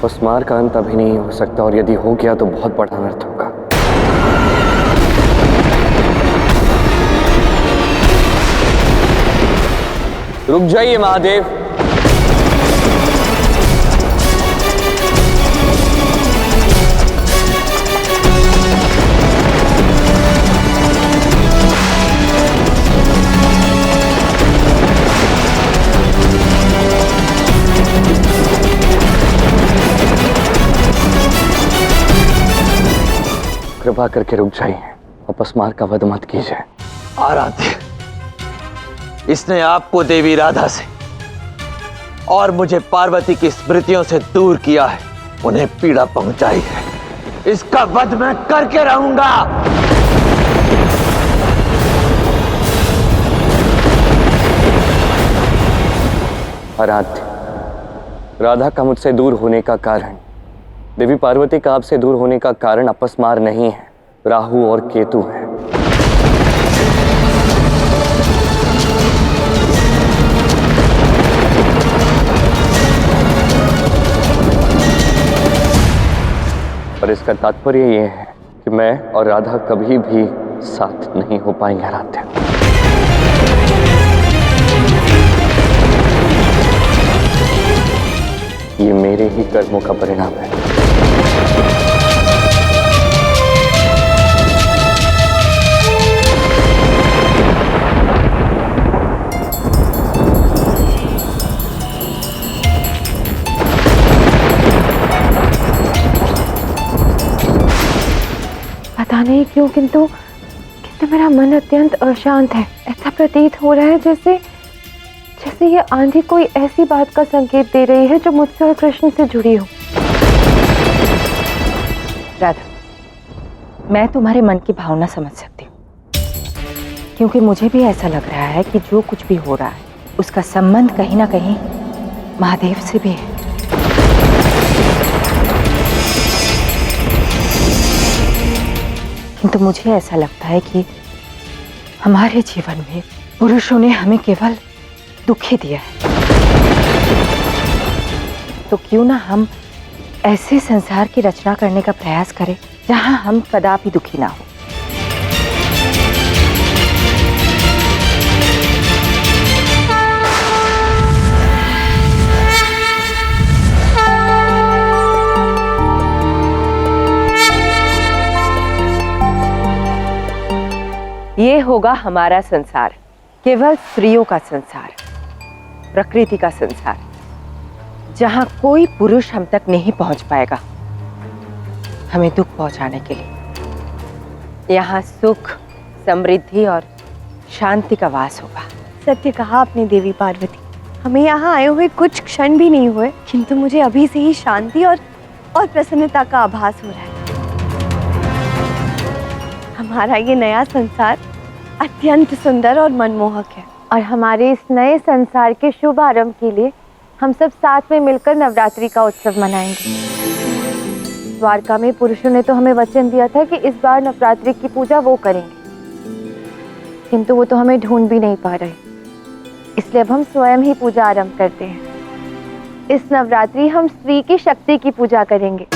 अपस्मार का अंत अभी नहीं हो सकता, और यदि हो गया तो बहुत बड़ा अनर्थ होगा। रुक जाइए महादेव। कृपा करके रुक जाइए, अपस्मार का वध मत कीजिए। आराध्य, इसने आपको देवी राधा से और मुझे पार्वती की स्मृतियों से दूर किया है, उन्हें पीड़ा पहुंचाई है। इसका वध मैं करके रहूंगा। आराध्य, राधा का मुझसे दूर होने का कारण, देवी पार्वती का आपसे दूर होने का कारण अपस्मार नहीं है, राहु और केतु है। पर इसका तात्पर्य यह है कि मैं और राधा कभी भी साथ नहीं हो पाएंगे। आराध्य, ये मेरे ही कर्मों का परिणाम है। पता नहीं क्यों किंतु मेरा मन अत्यंत अशांत है। ऐसा प्रतीत हो रहा है जैसे ये आंधी कोई ऐसी बात का संकेत दे रही है जो मुझसे और कृष्ण से जुड़ी हो। राधा, मैं तुम्हारे मन की भावना समझ सकती हूँ, क्योंकि मुझे भी ऐसा लग रहा है कि जो कुछ भी हो रहा है उसका संबंध कहीं ना कहीं महादेव से भी है। किंतु मुझे ऐसा लगता है कि हमारे जीवन में पुरुषों ने हमें केवल दुख ही दिया है। तो क्यों ना हम ऐसे संसार की रचना करने का प्रयास करें जहां हम कदापि दुखी ना हो। ये होगा हमारा संसार, केवल स्त्रियों का संसार, प्रकृति का संसार, जहां कोई पुरुष हम तक नहीं पहुंच पाएगा हमें दुख पहुंचाने के लिए। यहाँ सुख, समृद्धि और शांति का वास होगा। सत्य कहा आपने देवी पार्वती। हमें यहाँ आए हुए कुछ क्षण भी नहीं हुए, किंतु मुझे अभी से ही शांति और प्रसन्नता का आभास हो रहा है। हमारा ये नया संसार अत्यंत सुंदर और मनमोहक है, और हमारे इस नए संसार के शुभ आरंभ के लिए हम सब साथ में मिलकर नवरात्रि का उत्सव मनाएंगे। द्वारका में पुरुषों ने तो हमें वचन दिया था कि इस बार नवरात्रि की पूजा वो करेंगे, किंतु वो तो हमें ढूंढ भी नहीं पा रहे। इसलिए अब हम स्वयं ही पूजा आरंभ करते हैं। इस नवरात्रि हम स्त्री की शक्ति की पूजा करेंगे।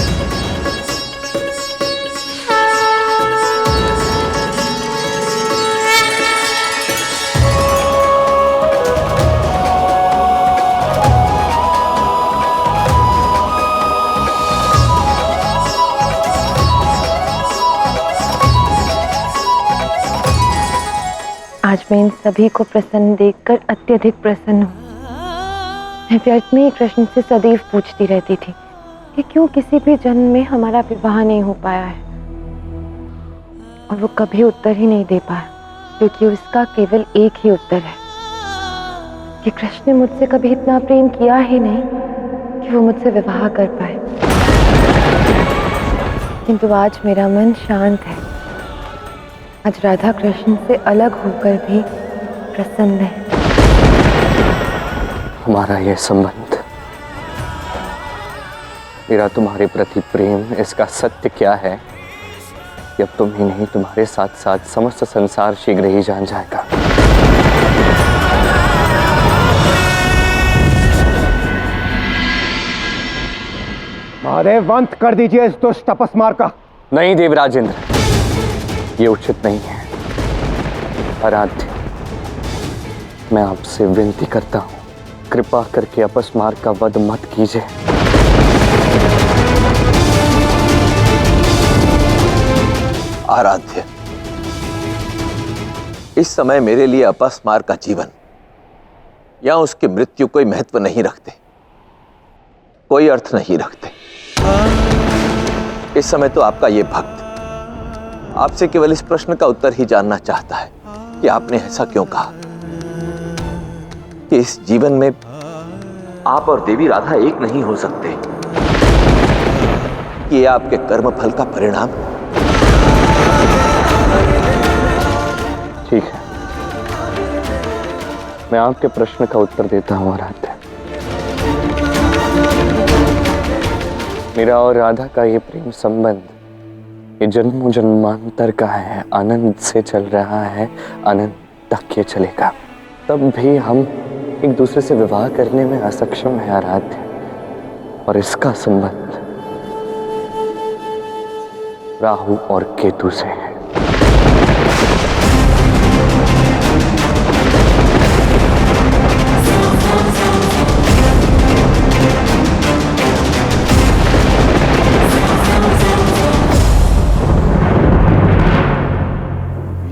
आज मैं इन सभी को प्रसन्न देखकर अत्यधिक प्रसन्न हूँ। मैं व्यर्थ में ही कृष्ण से सदैव पूछती रहती थी कि क्यों किसी भी जन्म में हमारा विवाह नहीं हो पाया है, और वो कभी उत्तर ही नहीं दे पाया, क्योंकि उसका केवल एक ही उत्तर है कि कृष्ण ने मुझसे कभी इतना प्रेम किया ही नहीं कि वो मुझसे विवाह कर पाए। किंतु आज मेरा मन शांत है। आज राधा कृष्ण से अलग होकर भी प्रसन्न है। हमारा यह संबंध, मेरा तुम्हारे प्रति प्रेम, इसका सत्य क्या है, अब तुम ही नहीं, तुम्हारे साथ साथ समस्त संसार शीघ्र ही जान जाएगा। सदैव अंत कर दीजिए इस दुष्ट अपस्मार का। नहीं देवराज इंद्र, ये उचित नहीं है। आराध्य, मैं आपसे विनती करता हूं, कृपा करके अपस्मार का वध मत कीजिए। आराध्य, इस समय मेरे लिए अपस्मार का जीवन या उसकी मृत्यु कोई महत्व नहीं रखते, कोई अर्थ नहीं रखते। इस समय तो आपका ये भक्त आपसे केवल इस प्रश्न का उत्तर ही जानना चाहता है कि आपने ऐसा क्यों कहा कि इस जीवन में आप और देवी राधा एक नहीं हो सकते, कि ये आपके कर्म फल का परिणाम। ठीक है, मैं आपके प्रश्न का उत्तर देता हूं आराध्य। मेरा और राधा का ये प्रेम संबंध ये जन्मों जन्मांतर का है, आनंद से चल रहा है, आनंद तक ये चलेगा। तब भी हम एक दूसरे से विवाह करने में असक्षम है आराध्य, और इसका संबंध राहु और केतु से है।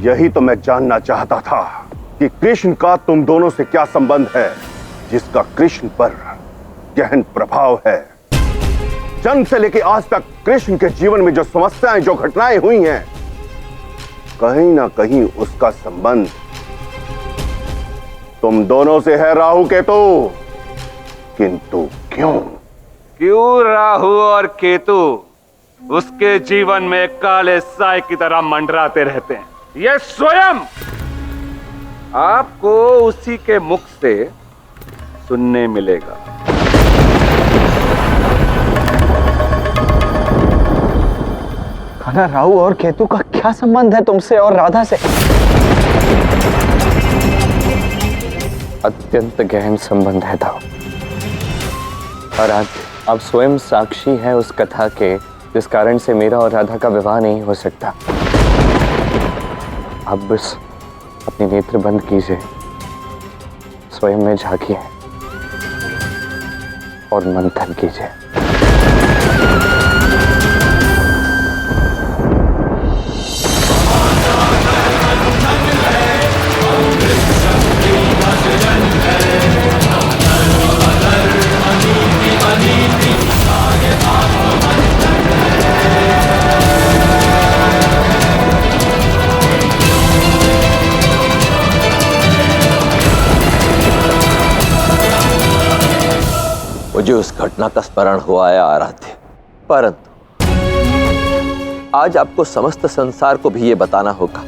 यही तो मैं जानना चाहता था कि कृष्ण का तुम दोनों से क्या संबंध है, जिसका कृष्ण पर गहन प्रभाव है। जन्म से लेकर आज तक कृष्ण के जीवन में जो समस्याएं, जो घटनाएं हुई हैं, कहीं ना कहीं उसका संबंध तुम दोनों से है राहु केतु। किंतु क्यों? क्यों राहु और केतु उसके जीवन में काले साए की तरह मंडराते रहते हैं, ये स्वयं आपको उसी के मुख से सुनने मिलेगा। खाना राहु और केतु का क्या संबंध है तुमसे और राधा से? अत्यंत गहन संबंध है था। और आप स्वयं साक्षी हैं उस कथा के जिस कारण से मेरा और राधा का विवाह नहीं हो सकता। अब बस अपने नेत्र बंद कीजिए, स्वयं में झांकिए और मंथन कीजिए। मुझे उस घटना का स्मरण हुआ है आराध्य, परंतु आज आपको समस्त संसार को भी यह बताना होगा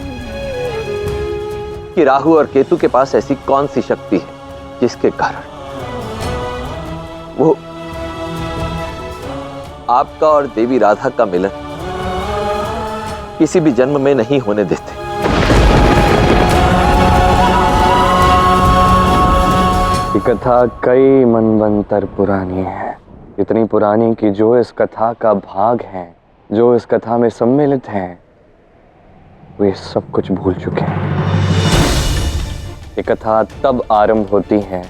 कि राहु और केतु के पास ऐसी कौन सी शक्ति है जिसके कारण वो आपका और देवी राधा का मिलन किसी भी जन्म में नहीं होने देते। ये कथा कई मनवंतर पुरानी है, इतनी पुरानी कि जो इस कथा का भाग है, जो इस कथा में सम्मिलित हैं, वे सब कुछ भूल चुके हैं। ये कथा तब आरंभ होती है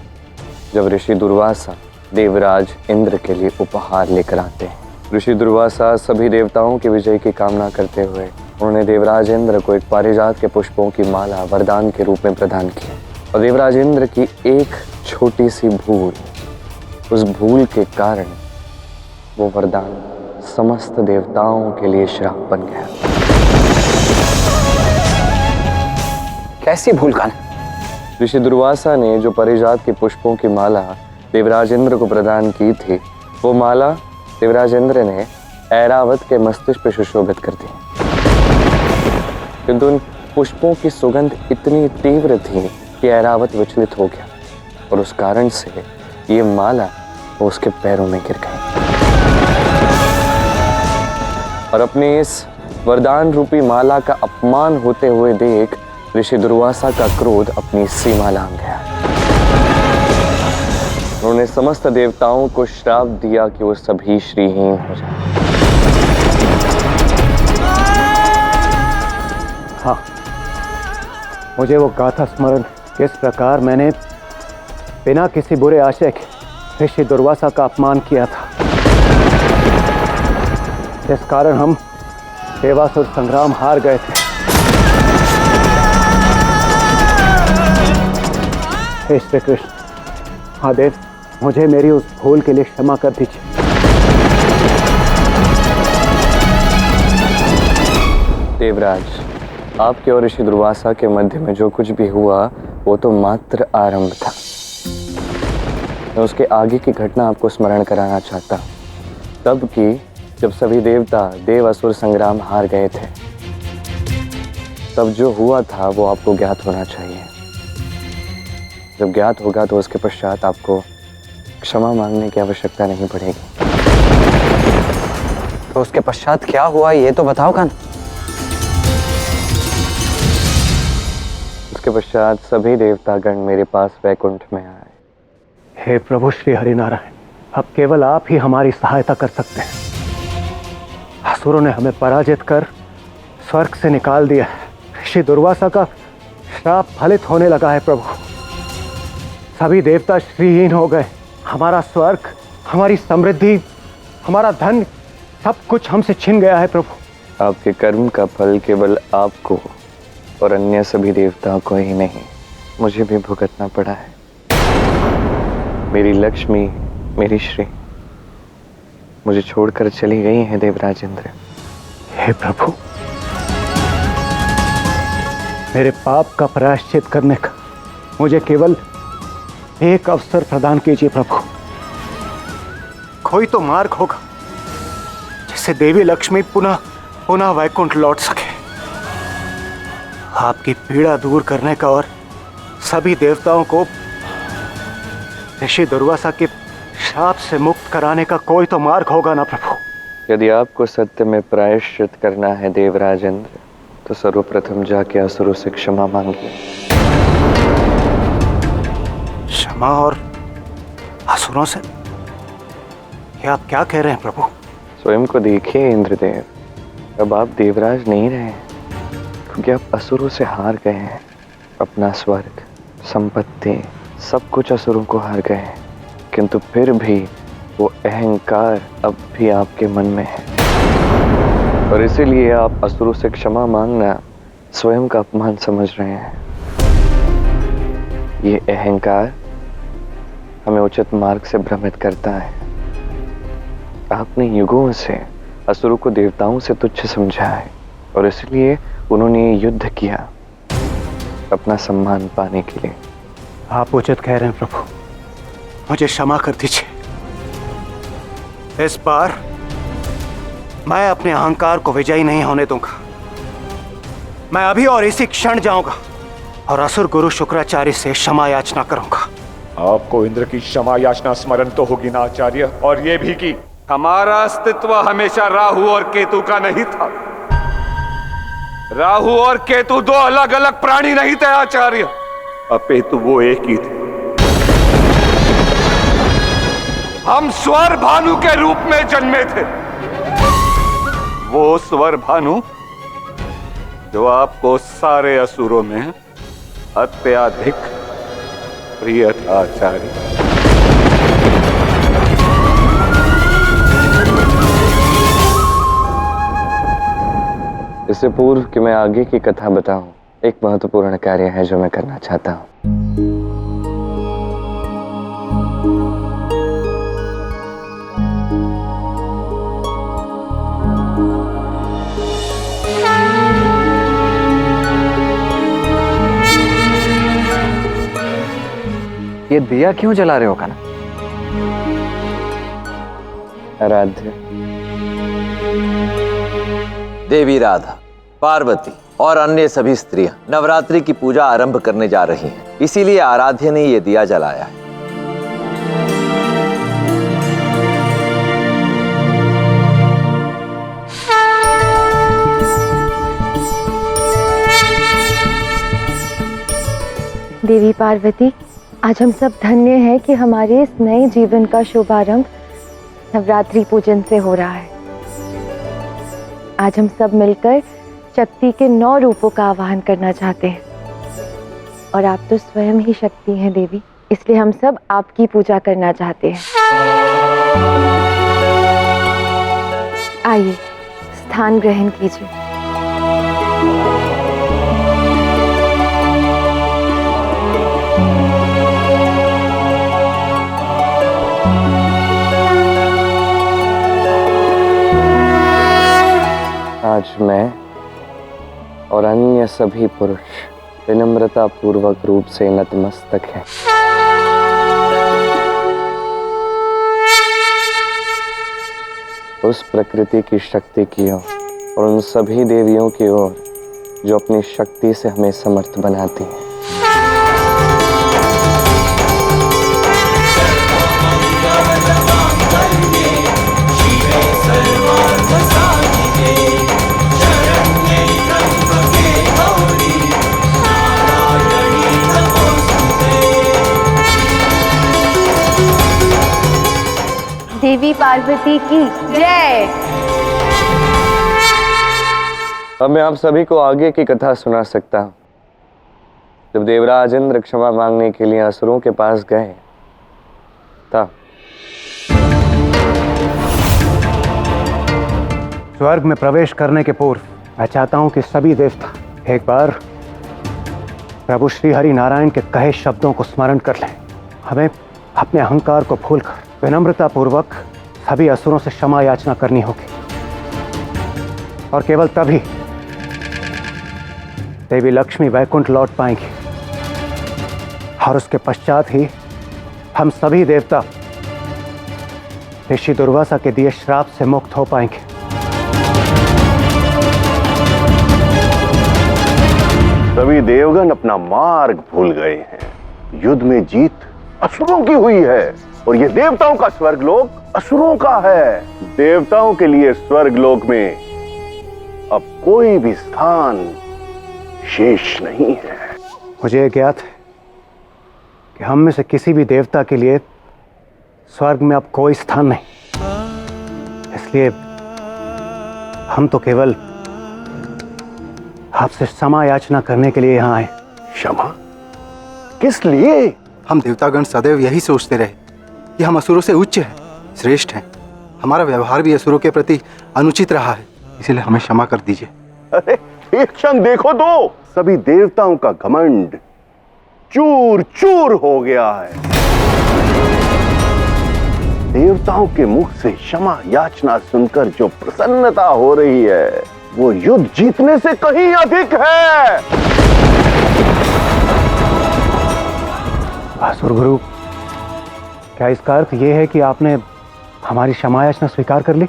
जब ऋषि दुर्वासा देवराज इंद्र के लिए उपहार लेकर आते हैं। ऋषि दुर्वासा सभी देवताओं की विजय की कामना करते हुए उन्होंने देवराज इंद्र को एक पारिजात के पुष्पों की माला वरदान के रूप में प्रदान की, और देवराज इंद्र की एक छोटी सी भूल, उस भूल के कारण वो वरदान समस्त देवताओं के लिए श्राप बन गया। कैसी भूल खाना? ऋषि दुर्वासा ने जो पारिजात के पुष्पों की माला देवराज इंद्र को प्रदान की थी, वो माला देवराज इंद्र ने ऐरावत के मस्तिष्क पर सुशोभित कर दी, किंतु उन पुष्पों की सुगंध इतनी तीव्र थी कि ऐरावत विचलित हो गया, और उस कारण से ये माला वो उसके पैरों में गिर गई। और अपने इस वरदान रूपी माला का अपमान होते हुए देख ऋषि दुर्वासा का क्रोध अपनी सीमा लांघ गया। उन्होंने समस्त देवताओं को श्राप दिया कि वो सभी श्रीहीन हो जाए। हाँ, मुझे वो गाथा स्मरण किस प्रकार मैंने बिना किसी बुरे आशय के ऋषि दुर्वासा का अपमान किया था, जिस कारण हम देवासुर संग्राम हार गए थे। हे श्री कृष्ण, महादेव, मुझे मेरी उस भूल के लिए क्षमा कर दीजिए। देवराज, आपके और ऋषि दुर्वासा के मध्य में जो कुछ भी हुआ वो तो मात्र आरंभ था। मैं उसके आगे की घटना आपको स्मरण कराना चाहता हूँ, तब की जब सभी देवता देव असुर संग्राम हार गए थे। तब जो हुआ था वो आपको ज्ञात होना चाहिए। जब ज्ञात होगा तो उसके पश्चात आपको क्षमा मांगने की आवश्यकता नहीं पड़ेगी। तो उसके पश्चात क्या हुआ ये तो बताओ कान। उसके पश्चात सभी देवतागण मेरे पास वैकुंठ में आए। हे प्रभु श्री हरिनारायण, अब केवल आप ही हमारी सहायता कर सकते हैं। असुरों ने हमें पराजित कर स्वर्ग से निकाल दिया है। ऋषि दुर्वासा का श्राप फलित होने लगा है प्रभु। सभी देवता श्रीहीन हो गए। हमारा स्वर्ग, हमारी समृद्धि, हमारा धन, सब कुछ हमसे छिन गया है प्रभु। आपके कर्म का फल केवल आपको और अन्य सभी देवताओं को ही नहीं, मुझे भी भुगतना पड़ा है। मेरी लक्ष्मी, मेरी श्री मुझे छोड़कर चली गई है देवराज इंद्र। हे प्रभु, मेरे पाप का प्रायश्चित करने का मुझे केवल एक अवसर प्रदान कीजिए प्रभु। कोई तो मार्ग होगा जिससे देवी लक्ष्मी पुनः पुनः वैकुंठ लौट सके। आपकी पीड़ा दूर करने का और सभी देवताओं को ऋषि दुर्वासा के श्राप से मुक्त कराने का कोई तो मार्ग होगा ना प्रभु। यदि आपको सत्य में प्रायश्चित करना है देवराज इंद्र, तो सर्वप्रथम जाके असुरों से क्षमा मांगिए। क्षमा और असुरों से? ये आप क्या कह रहे हैं प्रभु? स्वयं को देखिए इंद्रदेव, अब आप देवराज नहीं रहे, क्योंकि आप असुरों से हार गए हैं। अपना स्वर्ग, संपत्ति, सब कुछ असुरों को हार गए हैं, किंतु फिर भी वो अहंकार अब भी आपके मन में है, और इसीलिए आप असुरों से क्षमा मांगना स्वयं का अपमान समझ रहे हैं। ये अहंकार हमें उचित मार्ग से भ्रमित करता है। आपने युगों से असुरों को देवताओं से तुच्छ समझा है, और इसलिए उन्होंने ये युद्ध किया अपना सम्मान पाने के लिए। आप उचित कह रहे हैं प्रभु, मुझे क्षमा कर दीजिए। इस बार मैं अपने अहंकार को विजयी नहीं होने दूंगा। मैं अभी और इसी क्षण जाऊंगा और असुर गुरु शुक्राचार्य से क्षमा याचना करूंगा। आपको इंद्र की क्षमा याचना स्मरण तो होगी ना आचार्य, और ये भी कि हमारा अस्तित्व हमेशा राहु और केतु का नहीं था। राहु और केतु दो अलग अलग प्राणी नहीं थे आचार्य, अपितु वो एक ही थे। हम स्वर भानु के रूप में जन्मे थे। वो स्वर भानु जो आपको सारे असुरों में अत्यधिक प्रिय था आचार्य। इससे पूर्व कि मैं आगे की कथा बताऊं, एक महत्वपूर्ण कार्य है जो मैं करना चाहता हूं। ये दिया क्यों जला रहे हो काना? आराध्य, देवी राधा, पार्वती और अन्य सभी स्त्रियां नवरात्रि की पूजा आरंभ करने जा रही हैं, इसीलिए आराध्य ने यह दिया जलाया है। देवी पार्वती, आज हम सब धन्य हैं कि हमारे इस नए जीवन का शुभारंभ नवरात्रि पूजन से हो रहा है। आज हम सब मिलकर शक्ति के 9 रूपों का आवाहन करना चाहते हैं और आप तो स्वयं ही शक्ति हैं देवी, इसलिए हम सब आपकी पूजा करना चाहते हैं। आइए स्थान ग्रहण कीजिए। आज मैं और अन्य सभी पुरुष विनम्रता पूर्वक रूप से नतमस्तक हैं। उस प्रकृति की शक्ति की ओर और उन सभी देवियों की ओर जो अपनी शक्ति से हमें समर्थ बनाती हैं। देवी पार्वती की जय। अब मैं आप सभी को आगे की कथा सुना सकता हूं। जब देवराज इंद्र क्षमा मांगने के लिए असुरों के पास गए तब स्वर्ग में प्रवेश करने के पूर्व मैं चाहता हूं कि सभी देवता एक बार प्रभु श्री हरि नारायण के कहे शब्दों को स्मरण कर लें। हमें अपने अहंकार को भूलकर विनम्रता पूर्वक सभी असुरों से क्षमा याचना करनी होगी और केवल तभी देवी लक्ष्मी वैकुंठ लौट पाएंगी और उसके पश्चात ही हम सभी देवता ऋषि दुर्वासा के दिए श्राप से मुक्त हो पाएंगे। सभी देवगण अपना मार्ग भूल गए हैं। युद्ध में जीत असुरों की हुई है और ये देवताओं का स्वर्गलोक असुरों का है। देवताओं के लिए स्वर्गलोक में अब कोई भी स्थान शेष नहीं है। मुझे ज्ञात है कि हम में से किसी भी देवता के लिए स्वर्ग में अब कोई स्थान नहीं, इसलिए हम तो केवल आपसे क्षमा याचना करने के लिए यहाँ आए। क्षमा किस लिए? हम देवतागण सदैव यही सोचते रहे कि हम असुरों से उच्च हैं, श्रेष्ठ हैं। हमारा व्यवहार भी असुरों के प्रति अनुचित रहा है, इसलिए हमें क्षमा कर दीजिए। अरे एक क्षण देखो तो, सभी देवताओं का घमंड चूर चूर हो गया है। देवताओं के मुख से क्षमा याचना सुनकर जो प्रसन्नता हो रही है वो युद्ध जीतने से कहीं अधिक है। असुर गुरु, क्या इसका अर्थ यह है कि आपने हमारी क्षमा याचना स्वीकार कर ली?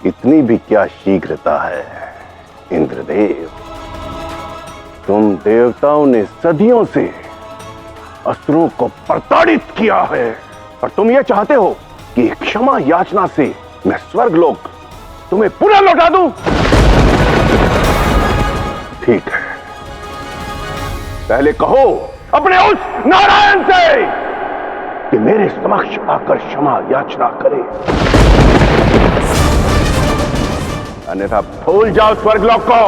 इतनी भी क्या शीघ्रता है इंद्रदेव। तुम देवताओं ने सदियों से असुरों को प्रताड़ित किया है और तुम ये चाहते हो कि क्षमा याचना से मैं स्वर्गलोक तुम्हें पुनः लौटा दूं? ठीक है, पहले कहो अपने उस नारायण से कि मेरे समक्ष आकर क्षमा याचना करे, अन्यथा भूल जाओ स्वर्गलोक को।